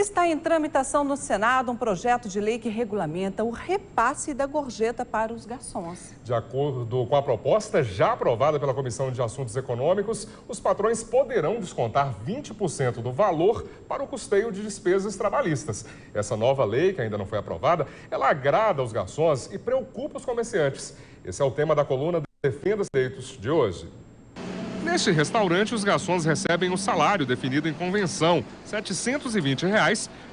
Está em tramitação no Senado um projeto de lei que regulamenta o repasse da gorjeta para os garçons. De acordo com a proposta já aprovada pela Comissão de Assuntos Econômicos, os patrões poderão descontar 20% do valor para o custeio de despesas trabalhistas. Essa nova lei, que ainda não foi aprovada, ela agrada aos garçons e preocupa os comerciantes. Esse é o tema da coluna Defenda os Direitos de hoje. Neste restaurante, os garçons recebem o salário definido em convenção, R$ 720,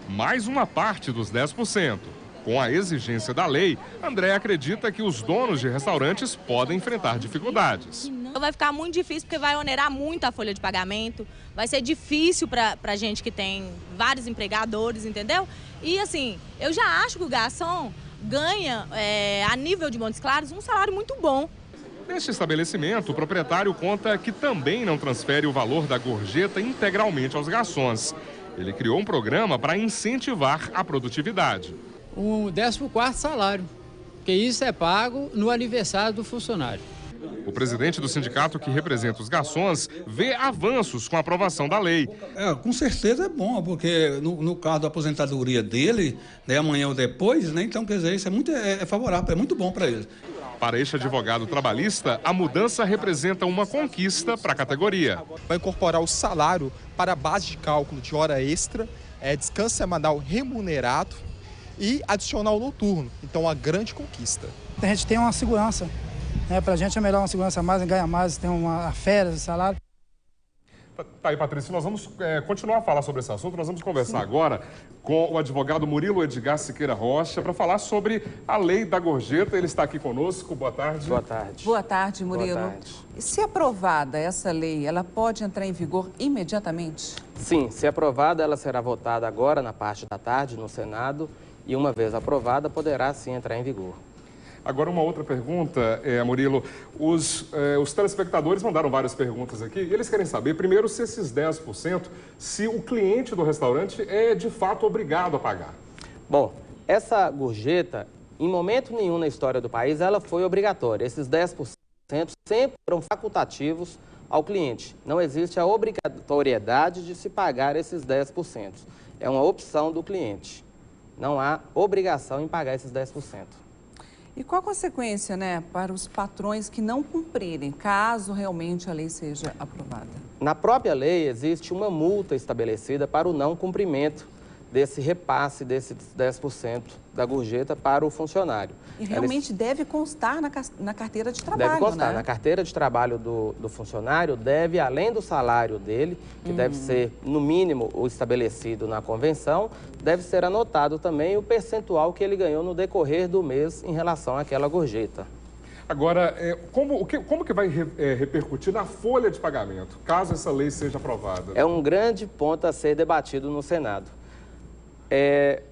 mais uma parte dos 10%. Com a exigência da lei, André acredita que os donos de restaurantes podem enfrentar dificuldades. Vai ficar muito difícil porque vai onerar muito a folha de pagamento, vai ser difícil para gente que tem vários empregadores, entendeu? E assim, eu já acho que o garçom ganha, a nível de Montes Claros, um salário muito bom. Neste estabelecimento, o proprietário conta que também não transfere o valor da gorjeta integralmente aos garçons. Ele criou um programa para incentivar a produtividade. Um 14º salário, porque isso é pago no aniversário do funcionário. O presidente do sindicato que representa os garçons vê avanços com a aprovação da lei. Com certeza é bom, porque no caso da aposentadoria dele, né, amanhã ou depois, né, então quer dizer, isso é favorável, é muito bom para ele. Para este advogado trabalhista, a mudança representa uma conquista para a categoria. Vai incorporar o salário para a base de cálculo de hora extra, descanso semanal remunerado e adicional noturno. Então, uma grande conquista. A gente tem uma segurança, né? Para a gente é melhor uma segurança a mais, ganha mais, tem uma férias, salário. Tá aí, Patrícia, nós vamos continuar a falar sobre esse assunto. Nós vamos conversar agora com o advogado Murilo Edgar Siqueira Rocha para falar sobre a lei da gorjeta. Ele está aqui conosco. Boa tarde. Boa tarde. Boa tarde, Murilo. Boa tarde. E se aprovada essa lei, ela pode entrar em vigor imediatamente? Sim, se aprovada, ela será votada agora na parte da tarde no Senado e uma vez aprovada, poderá sim entrar em vigor. Agora, uma outra pergunta, Murilo. Os telespectadores mandaram várias perguntas aqui e eles querem saber, primeiro, se esses 10%, se o cliente do restaurante é, de fato, obrigado a pagar. Bom, essa gorjeta, em momento nenhum na história do país, ela foi obrigatória. Esses 10% sempre foram facultativos ao cliente. Não existe a obrigatoriedade de se pagar esses 10%. É uma opção do cliente. Não há obrigação em pagar esses 10%. E qual a consequência, né, para os patrões que não cumprirem, caso realmente a lei seja aprovada? Na própria lei, existe uma multa estabelecida para o não cumprimento desse repasse desses 10% da gorjeta para o funcionário. E realmente deve constar na carteira de trabalho, deve constar, né? Na carteira de trabalho do funcionário, deve, além do salário dele, que deve ser, no mínimo, o estabelecido na convenção, deve ser anotado também o percentual que ele ganhou no decorrer do mês em relação àquela gorjeta. Agora, como que vai repercutir na folha de pagamento, caso essa lei seja aprovada? É um grande ponto a ser debatido no Senado.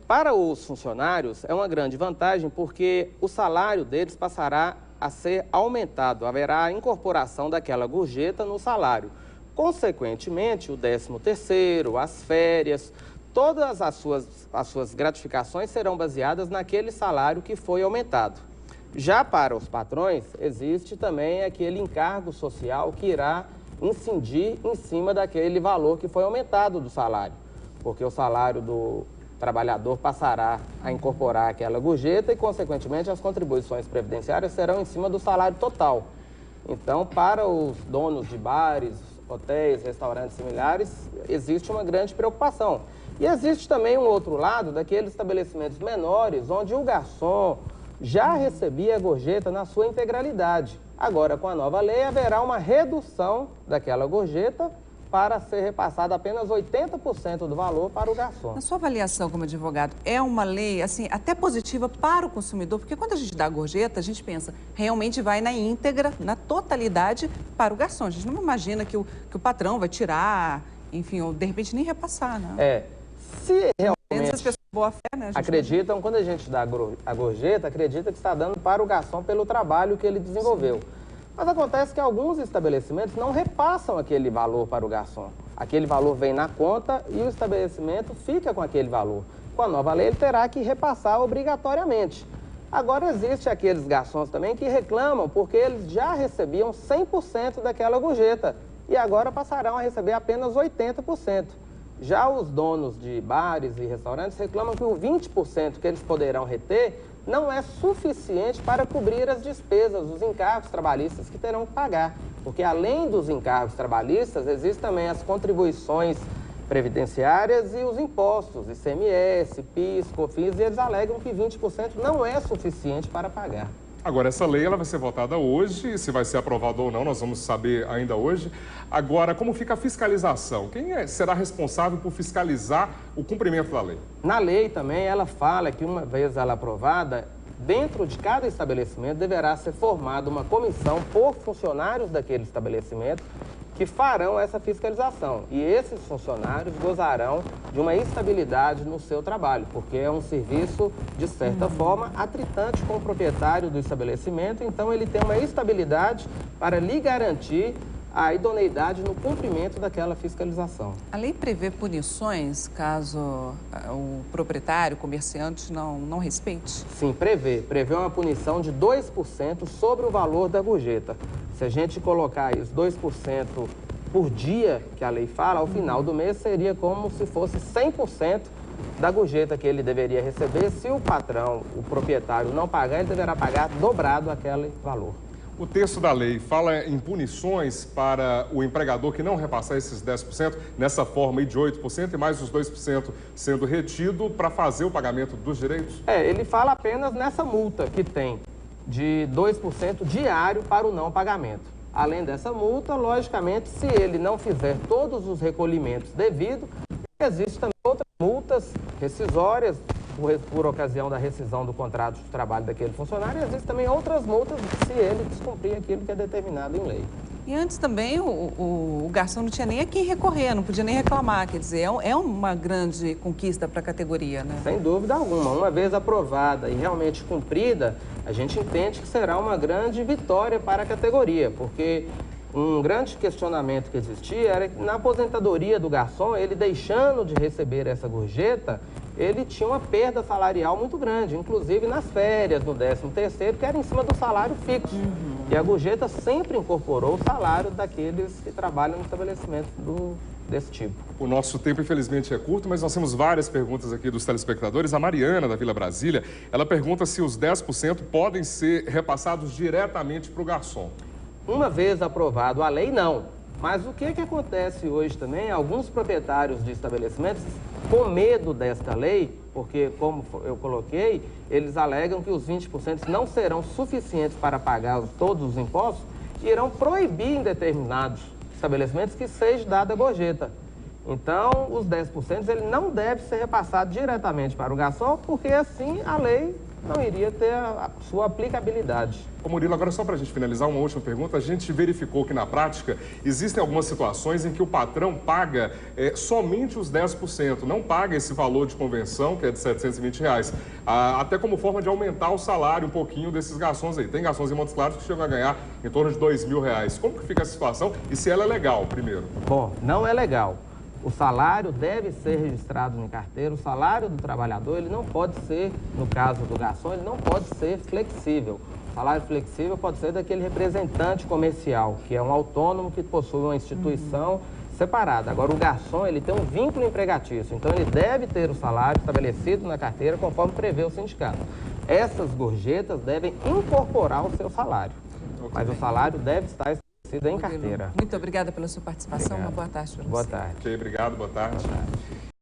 Para os funcionários, é uma grande vantagem porque o salário deles passará a ser aumentado, haverá a incorporação daquela gorjeta no salário. Consequentemente, o 13º, as férias, todas as suas gratificações serão baseadas naquele salário que foi aumentado. Já para os patrões, existe também aquele encargo social que irá incidir em cima daquele valor que foi aumentado do salário, porque o salário do trabalhador passará a incorporar aquela gorjeta e, consequentemente, as contribuições previdenciárias serão em cima do salário total. Então, para os donos de bares, hotéis, restaurantes similares, existe uma grande preocupação. E existe também um outro lado daqueles estabelecimentos menores, onde o garçom já recebia a gorjeta na sua integralidade. Agora, com a nova lei, haverá uma redução daquela gorjeta para ser repassado apenas 80% do valor para o garçom. Na sua avaliação como advogado, é uma lei, assim, até positiva para o consumidor? Porque quando a gente dá a gorjeta, a gente pensa, realmente vai na íntegra, na totalidade para o garçom. A gente não imagina que o patrão vai tirar, enfim, ou de repente nem repassar, né? Se realmente as pessoas de boa fé, né? acreditam, quando a gente dá a gorjeta, acredita que está dando para o garçom pelo trabalho que ele desenvolveu. Sim. Mas acontece que alguns estabelecimentos não repassam aquele valor para o garçom. Aquele valor vem na conta e o estabelecimento fica com aquele valor. Com a nova lei, ele terá que repassar obrigatoriamente. Agora, existe aqueles garçons também que reclamam porque eles já recebiam 100% daquela gorjeta e agora passarão a receber apenas 80%. Já os donos de bares e restaurantes reclamam que o 20% que eles poderão reter não é suficiente para cobrir as despesas, os encargos trabalhistas que terão que pagar. Porque além dos encargos trabalhistas, existem também as contribuições previdenciárias e os impostos, ICMS, PIS, COFINS, e eles alegam que 20% não é suficiente para pagar. Agora, essa lei ela vai ser votada hoje, se vai ser aprovada ou não, nós vamos saber ainda hoje. Agora, como fica a fiscalização? Quem será responsável por fiscalizar o cumprimento da lei? Na lei também, ela fala que uma vez ela aprovada, dentro de cada estabelecimento deverá ser formada uma comissão por funcionários daquele estabelecimento que farão essa fiscalização. E esses funcionários gozarão de uma estabilidade no seu trabalho, porque é um serviço, de certa forma, atritante com o proprietário do estabelecimento, então ele tem uma estabilidade para lhe garantir a idoneidade no cumprimento daquela fiscalização. A lei prevê punições caso o proprietário, o comerciante, não respeite? Sim, prevê uma punição de 2% sobre o valor da gorjeta. Se a gente colocar isso, 2% por dia, que a lei fala, ao final do mês seria como se fosse 100% da gorjeta que ele deveria receber. Se o patrão, o proprietário, não pagar, ele deverá pagar dobrado aquele valor. O texto da lei fala em punições para o empregador que não repassar esses 10%, nessa forma aí de 8% e mais os 2% sendo retido para fazer o pagamento dos direitos? Ele fala apenas nessa multa que tem de 2% diário para o não pagamento. Além dessa multa, logicamente, se ele não fizer todos os recolhimentos devidos, existem também outras multas rescisórias por ocasião da rescisão do contrato de trabalho daquele funcionário, e existem também outras multas se ele descumprir aquilo que é determinado em lei. E antes também o garçom não tinha nem a quem recorrer, não podia nem reclamar, quer dizer, é uma grande conquista para a categoria, né? Sem dúvida alguma. Uma vez aprovada e realmente cumprida, a gente entende que será uma grande vitória para a categoria, porque um grande questionamento que existia era que na aposentadoria do garçom, ele deixando de receber essa gorjeta, ele tinha uma perda salarial muito grande, inclusive nas férias, no 13º, que era em cima do salário fixo. E a gorjeta sempre incorporou o salário daqueles que trabalham no estabelecimento desse tipo. O nosso tempo, infelizmente, é curto, mas nós temos várias perguntas aqui dos telespectadores. A Mariana, da Vila Brasília, ela pergunta se os 10% podem ser repassados diretamente para o garçom. Uma vez aprovado a lei, não. Mas o que acontece hoje também, alguns proprietários de estabelecimentos, com medo desta lei, porque, como eu coloquei, eles alegam que os 20% não serão suficientes para pagar todos os impostos, irão proibir em determinados estabelecimentos que seja dada a gorjeta. Então, os 10% ele não deve ser repassado diretamente para o garçom, porque assim a lei não iria ter a sua aplicabilidade. Ô Murilo, agora só para a gente finalizar, uma última pergunta. A gente verificou que na prática existem algumas situações em que o patrão paga somente os 10%, não paga esse valor de convenção, que é de R$720, até como forma de aumentar o salário um pouquinho desses garçons aí. Tem garçons em Montes Claros que chegam a ganhar em torno de R$2.000. Como que fica essa situação e se ela é legal, primeiro? Bom, não é legal. O salário deve ser registrado em carteira, o salário do trabalhador, ele não pode ser, no caso do garçom, ele não pode ser flexível. O salário flexível pode ser daquele representante comercial, que é um autônomo que possui uma instituição separada. Agora, o garçom, ele tem um vínculo empregatício, então ele deve ter o salário estabelecido na carteira conforme prevê o sindicato. Essas gorjetas devem incorporar o seu salário, mas o salário deve estar estabelecido em carteira. Muito obrigada pela sua participação. Obrigado. Uma boa tarde para você. Boa tarde. Ok, obrigado, boa tarde.